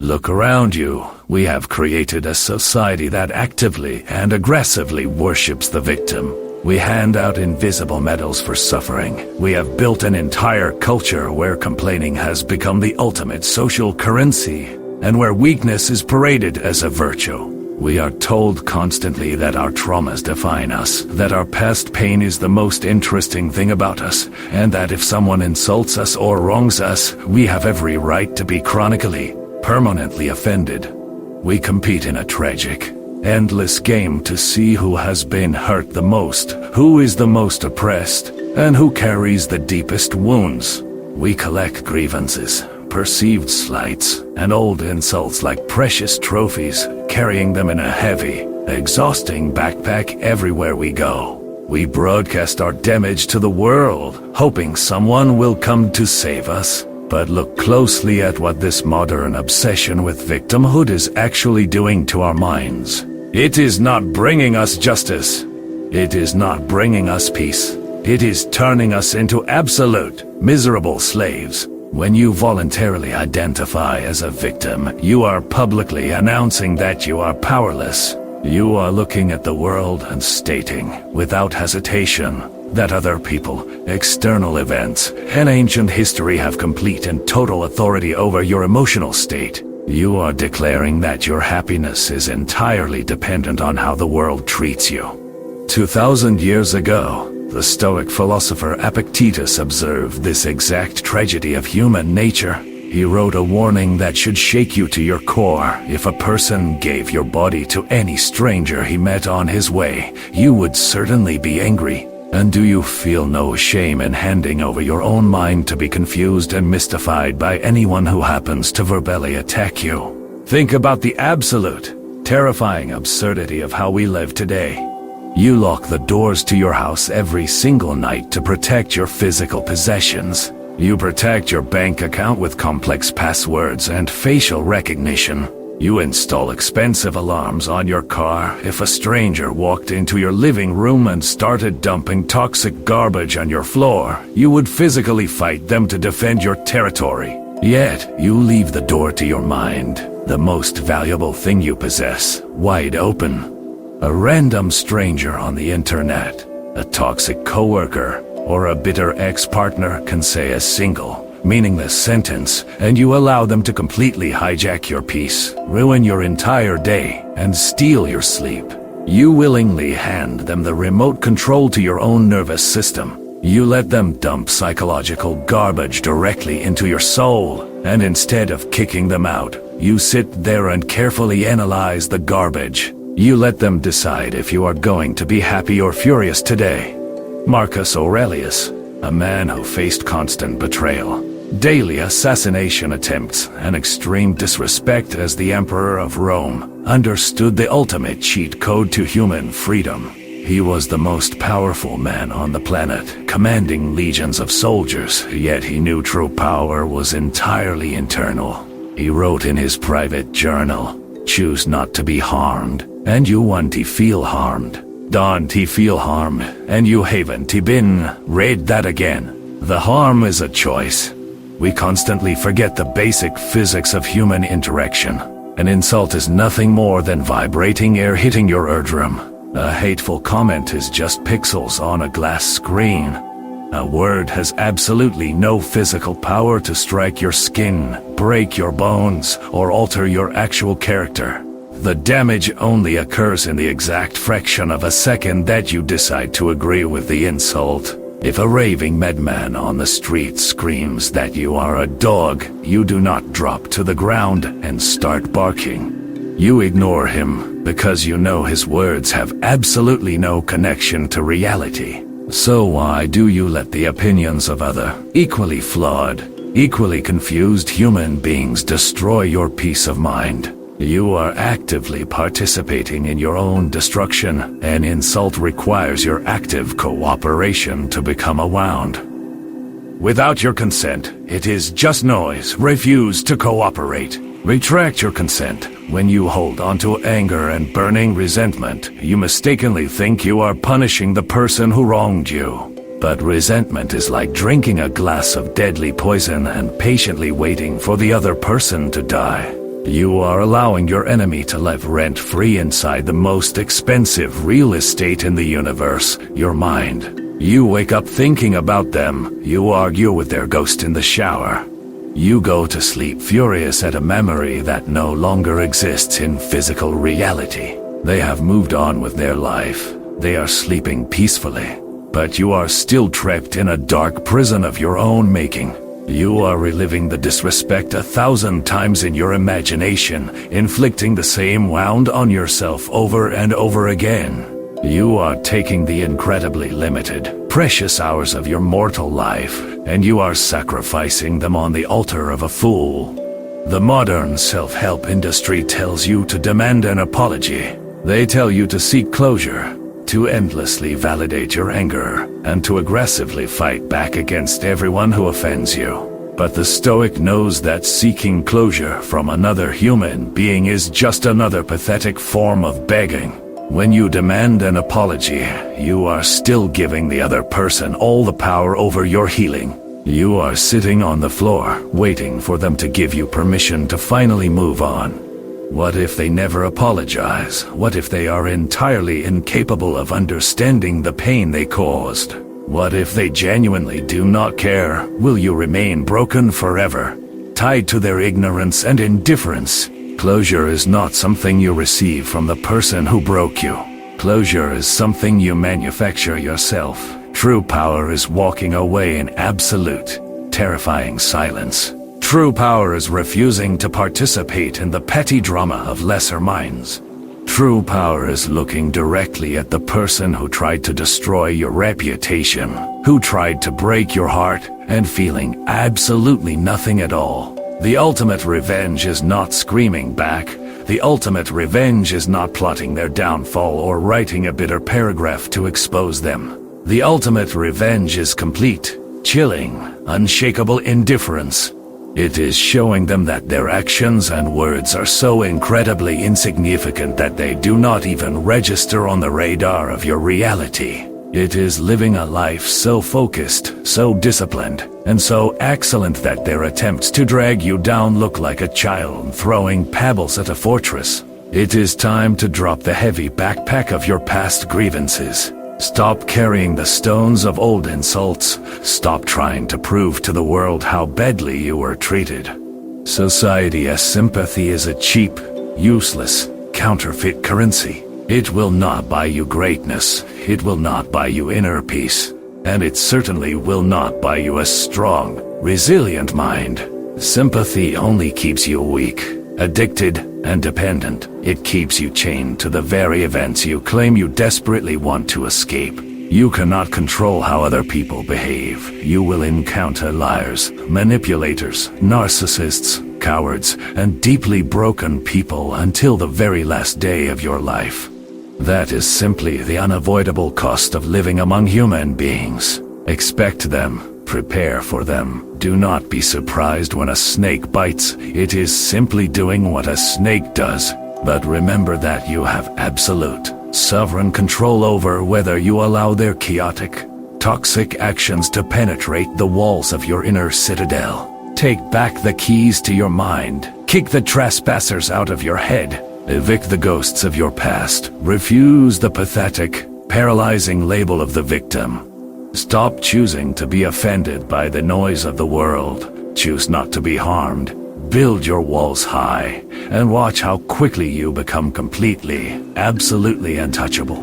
Look around you. We have created a society that actively and aggressively worships the victim. We hand out invisible medals for suffering. We have built an entire culture where complaining has become the ultimate social currency, and where weakness is paraded as a virtue. We are told constantly that our traumas define us, that our past pain is the most interesting thing about us, and that if someone insults us or wrongs us, we have every right to be chronically, permanently offended. We compete in a tragic, endless game to see who has been hurt the most, who is the most oppressed, and who carries the deepest wounds. We collect grievances, perceived slights, and old insults like precious trophies, carrying them in a heavy, exhausting backpack everywhere we go. We broadcast our damage to the world, hoping someone will come to save us. But look closely at what this modern obsession with victimhood is actually doing to our minds. It is not bringing us justice. It is not bringing us peace. It is turning us into absolute, miserable slaves. When you voluntarily identify as a victim, you are publicly announcing that you are powerless. You are looking at the world and stating, without hesitation, that other people, external events, and ancient history have complete and total authority over your emotional state. You are declaring that your happiness is entirely dependent on how the world treats you. 2,000 years ago, the Stoic philosopher Epictetus observed this exact tragedy of human nature. He wrote a warning that should shake you to your core. If a person gave your body to any stranger he met on his way, you would certainly be angry. And do you feel no shame in handing over your own mind to be confused and mystified by anyone who happens to verbally attack you? Think about the absolute, terrifying absurdity of how we live today. You lock the doors to your house every single night to protect your physical possessions. You protect your bank account with complex passwords and facial recognition. You install expensive alarms on your car. If a stranger walked into your living room and started dumping toxic garbage on your floor, you would physically fight them to defend your territory. Yet, you leave the door to your mind, the most valuable thing you possess, wide open. A random stranger on the internet, a toxic coworker, or a bitter ex-partner can say a single, meaningless sentence, and you allow them to completely hijack your peace, ruin your entire day, and steal your sleep. You willingly hand them the remote control to your own nervous system. You let them dump psychological garbage directly into your soul, and instead of kicking them out, you sit there and carefully analyze the garbage. You let them decide if you are going to be happy or furious today. Marcus Aurelius, a man who faced constant betrayal, daily assassination attempts, and extreme disrespect as the Emperor of Rome, understood the ultimate cheat code to human freedom. He was the most powerful man on the planet, commanding legions of soldiers, yet he knew true power was entirely internal. He wrote in his private journal, "Choose not to be harmed, and you won't feel harmed. Don't feel harmed, and you haven't been." Read that again. The harm is a choice. We constantly forget the basic physics of human interaction. An insult is nothing more than vibrating air hitting your eardrum. A hateful comment is just pixels on a glass screen. A word has absolutely no physical power to strike your skin, break your bones, or alter your actual character. The damage only occurs in the exact fraction of a second that you decide to agree with the insult. If a raving madman on the street screams that you are a dog, you do not drop to the ground and start barking. You ignore him because you know his words have absolutely no connection to reality. So why do you let the opinions of other, equally flawed, equally confused human beings destroy your peace of mind? You are actively participating in your own destruction. An insult requires your active cooperation to become a wound. Without your consent, it is just noise. Refuse to cooperate. Retract your consent. When you hold on to anger and burning resentment, you mistakenly think you are punishing the person who wronged you. But resentment is like drinking a glass of deadly poison and patiently waiting for the other person to die. You are allowing your enemy to live rent-free inside the most expensive real estate in the universe, your mind. You wake up thinking about them, you argue with their ghost in the shower. You go to sleep furious at a memory that no longer exists in physical reality. They have moved on with their life. They are sleeping peacefully. But you are still trapped in a dark prison of your own making. You are reliving the disrespect 1,000 times in your imagination, inflicting the same wound on yourself over and over again. You are taking the incredibly limited, precious hours of your mortal life, and you are sacrificing them on the altar of a fool. The modern self-help industry tells you to demand an apology. They tell you to seek closure, to endlessly validate your anger, and to aggressively fight back against everyone who offends you. But the Stoic knows that seeking closure from another human being is just another pathetic form of begging. When you demand an apology, you are still giving the other person all the power over your healing. You are sitting on the floor, waiting for them to give you permission to finally move on. What if they never apologize? What if they are entirely incapable of understanding the pain they caused? What if they genuinely do not care? Will you remain broken forever, tied to their ignorance and indifference? Closure is not something you receive from the person who broke you. Closure is something you manufacture yourself. True power is walking away in absolute, terrifying silence. True power is refusing to participate in the petty drama of lesser minds. True power is looking directly at the person who tried to destroy your reputation, who tried to break your heart, and feeling absolutely nothing at all. The ultimate revenge is not screaming back. The ultimate revenge is not plotting their downfall or writing a bitter paragraph to expose them. The ultimate revenge is complete, chilling, unshakable indifference. It is showing them that their actions and words are so incredibly insignificant that they do not even register on the radar of your reality. It is living a life so focused, so disciplined, and so excellent that their attempts to drag you down look like a child throwing pebbles at a fortress. It is time to drop the heavy backpack of your past grievances. Stop carrying the stones of old insults. Stop trying to prove to the world how badly you were treated. Society as sympathy is a cheap, useless, counterfeit currency. It will not buy you greatness. It will not buy you inner peace. And it certainly will not buy you a strong, resilient mind. Sympathy only keeps you weak, addicted, and dependent. It keeps you chained to the very events you claim you desperately want to escape. You cannot control how other people behave. You will encounter liars, manipulators, narcissists, cowards, and deeply broken people until the very last day of your life. That is simply the unavoidable cost of living among human beings. Expect them. Prepare for them. Do not be surprised when a snake bites. It is simply doing what a snake does. But remember that you have absolute, sovereign control over whether you allow their chaotic, toxic actions to penetrate the walls of your inner citadel. Take back the keys to your mind. Kick the trespassers out of your head. Evict the ghosts of your past. Refuse the pathetic, paralyzing label of the victim. Stop choosing to be offended by the noise of the world. Choose not to be harmed. Build your walls high, and watch how quickly you become completely, absolutely untouchable.